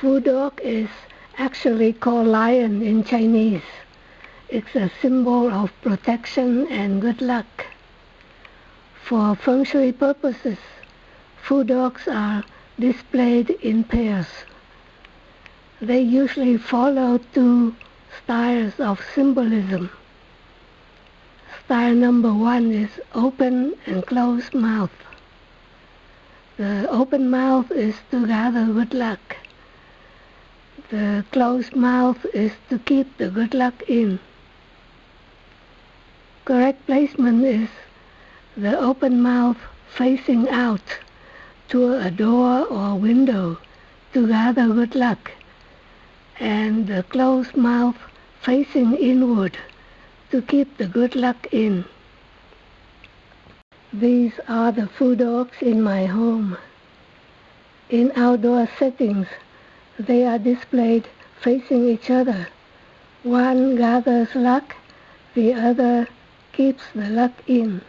Fu dog is actually called lion in Chinese. It's a symbol of protection and good luck. For feng shui purposes, fu dogs are displayed in pairs. They usually follow two styles of symbolism. Style number 1 is open and closed mouth. The open mouth is to gather good luck. The closed mouth is to keep the good luck in. Correct placement is the open mouth facing out to a door or window to gather good luck, and the closed mouth facing inward to keep the good luck in. These are the fu dogs in my home. In outdoor settings, they are displayed facing each other. One gathers luck, the other keeps the luck in.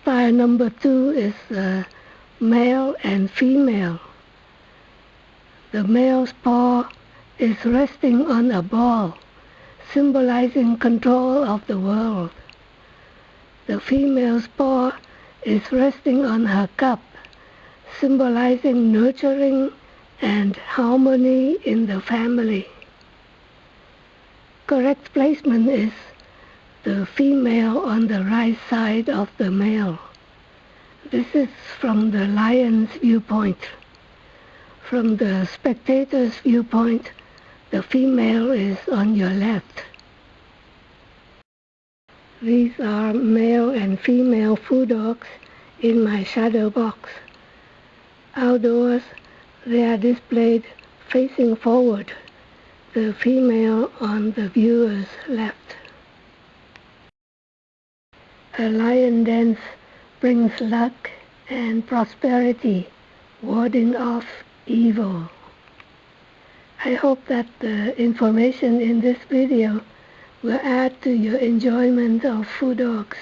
Style number 2 is male and female. The male's paw is resting on a ball, symbolizing control of the world. The female's paw is resting on her cup, symbolizing nurturing and harmony in the family. Correct placement is the female on the right side of the male. This is from the lion's viewpoint. From the spectator's viewpoint, the female is on your left. These are male and female fu dogs in my shadow box. Outdoors, they are displayed facing forward, the female on the viewer's left. A lion dance brings luck and prosperity, warding off evil. I hope that the information in this video will add to your enjoyment of fu dogs.